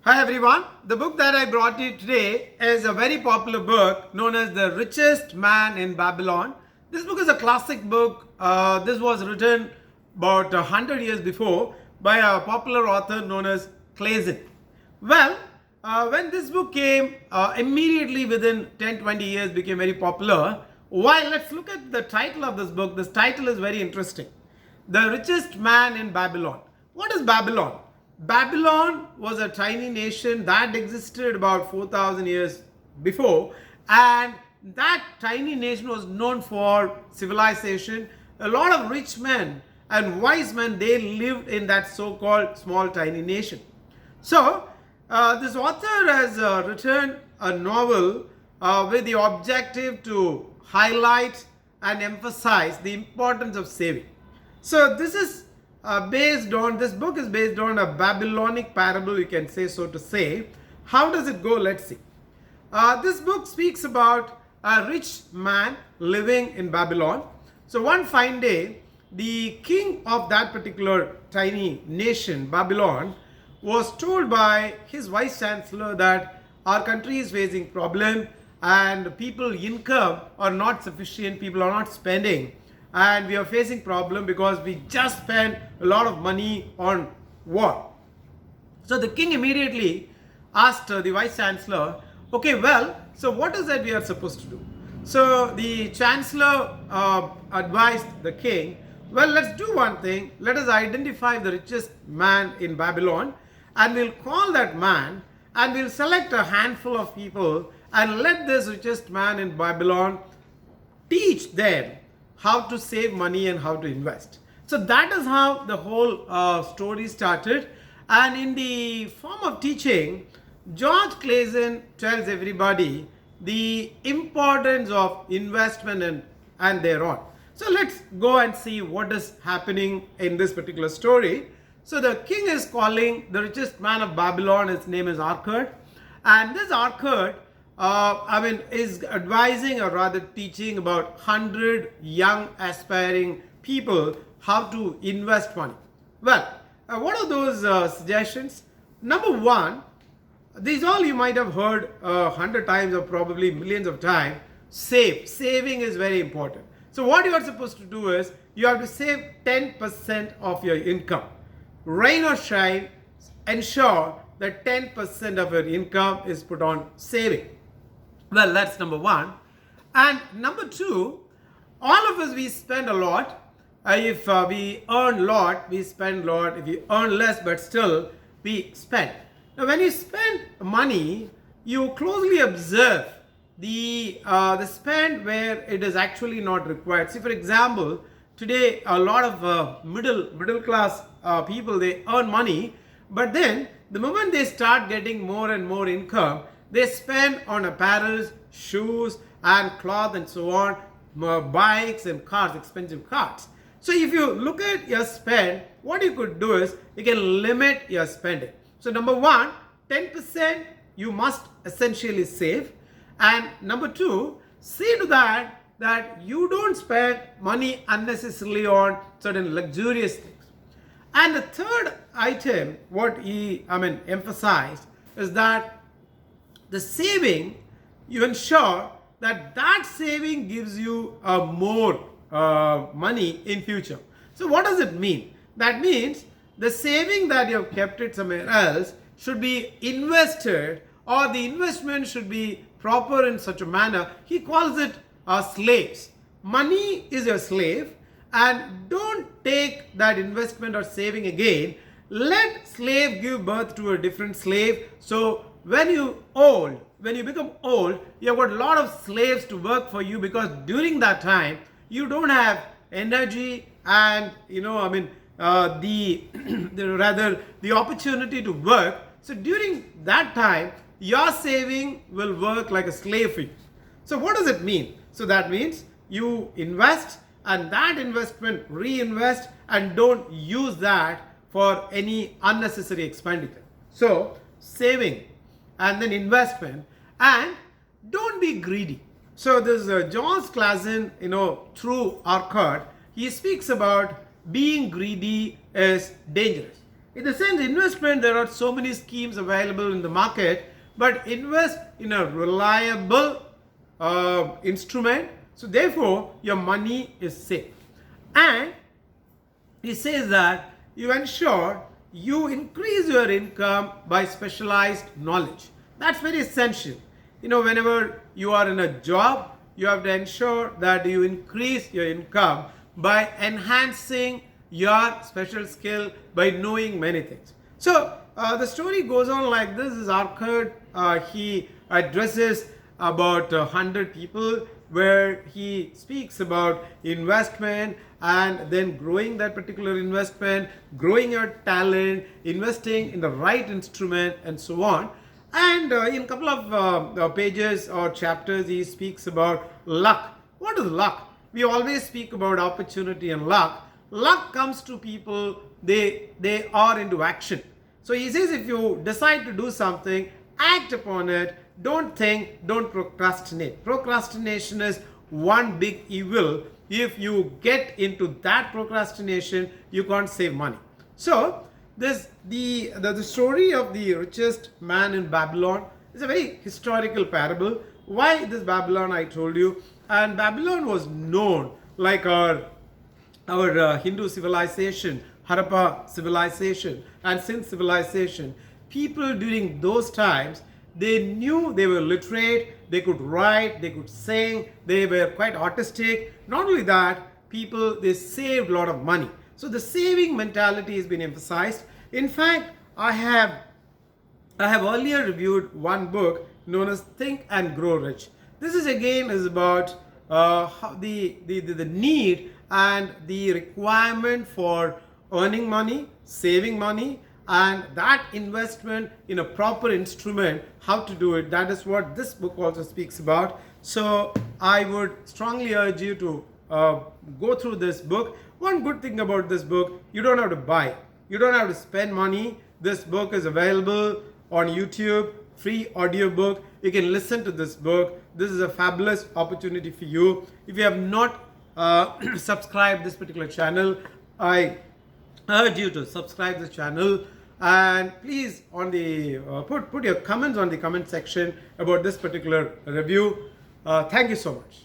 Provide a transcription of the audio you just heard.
Hi everyone, the book that I brought you today is a very popular book known as The Richest Man in Babylon. This book is a classic book. This was written about 100 years before by a popular author known as Clason. Well, when this book came, immediately within 10-20 years became very popular. Why? Let's look at the title of this book. This title is very interesting. The Richest Man in Babylon. What is Babylon? Babylon was a tiny nation that existed about 4,000 years before, and that tiny nation was known for civilization. A lot of rich men and wise men, they lived in that so-called small tiny nation. So this author has written a novel with the objective to highlight and emphasize the importance of saving. So this book is based on a Babylonic parable, you can say so to say. How does it go? Let's see. This book speaks about a rich man living in Babylon. So one fine day, the king of that particular tiny nation, Babylon, was told by his vice chancellor that our country is facing problem and people income are not sufficient, people are not spending. And we are facing problem because we just spent a lot of money on war. So the king immediately asked the vice chancellor, okay, well, so what is that we are supposed to do? So the chancellor advised the king, well, let's do one thing. Let us identify the richest man in Babylon and we'll call that man and we'll select a handful of people and let this richest man in Babylon teach them how to save money and how to invest. So that is how the whole story started. And in the form of teaching, George Clason tells everybody the importance of investment and thereon. So let's go and see what is happening in this particular story. So the king is calling the richest man of Babylon. His name is Arkad. And this Arkad is advising or rather teaching about 100 young aspiring people how to invest money. Well, what are those suggestions? Number one, these all you might have heard 100 times or probably millions of times. Saving is very important. So what you are supposed to do is you have to save 10% of your income. Rain or shine, ensure that 10% of your income is put on saving. Well, that's number one. And number two, all of us, we spend a lot. If we earn a lot, we spend a lot. If you earn less, but still we spend. Now, when you spend money, you closely observe the spend where it is actually not required. See, for example, today a lot of middle class people, they earn money, but then the moment they start getting more and more income, they spend on apparel, shoes and cloth and so on, bikes and cars, expensive cars. So if you look at your spend, what you could do is you can limit your spending. So number one, 10% you must essentially save. And number two, see to that you don't spend money unnecessarily on certain luxurious things. And the third item, what he emphasized is that the saving, you ensure that saving gives you more money in future. So what does it mean? That means the saving that you have kept it somewhere else should be invested, or the investment should be proper in such a manner. He calls it slaves. Money is your slave, and don't take that investment or saving again. Let slave give birth to a different slave. So when you become old, you have got a lot of slaves to work for you, because during that time you don't have energy and the opportunity to work. So during that time, your saving will work like a slave for you. So what does it mean? So that means you invest, and that investment reinvest, and don't use that for any unnecessary expenditure. So saving and then investment, and don't be greedy. So this George Clason, through Arkad, he speaks about being greedy is dangerous. In the sense, investment, there are so many schemes available in the market, but invest in a reliable instrument. So therefore, your money is safe. And he says that you ensure you increase your income by specialized knowledge. That's very essential. Whenever you are in a job, you have to ensure that you increase your income by enhancing your special skill by knowing many things. So the story goes on like this. Is Arcad, he addresses about 100 people, where he speaks about investment and then growing that particular investment, growing your talent, investing in the right instrument, and so on. And in a couple of pages or chapters, he speaks about luck. What is luck? We always speak about opportunity and luck. Luck comes to people, they are into action. So he says, if you decide to do something, act upon it. Don't think, don't procrastinate. Procrastination is one big evil. If you get into that procrastination, you can't save money. So the story of the richest man in Babylon is a very historical parable. Why this Babylon, I told you. And Babylon was known like our Hindu civilization, Harappa civilization, and Sindh civilization. People during those times, they knew, they were literate, they could write, they could sing, they were quite artistic. Not only that, people, they saved a lot of money. So the saving mentality has been emphasized. In fact, I have earlier reviewed one book known as Think and Grow Rich. This is about how the need and the requirement for earning money, saving money, and that investment in a proper instrument, how to do it. That is what this book also speaks about. So I would strongly urge you to go through this book. One good thing about this book, you don't have to buy, you don't have to spend money. This book is available on YouTube, free audiobook. You can listen to this book. This is a fabulous opportunity for you. If you have not subscribed this particular channel, I urge you to subscribe this channel, and please on the put your comments on the comment section about this particular review. Thank you so much.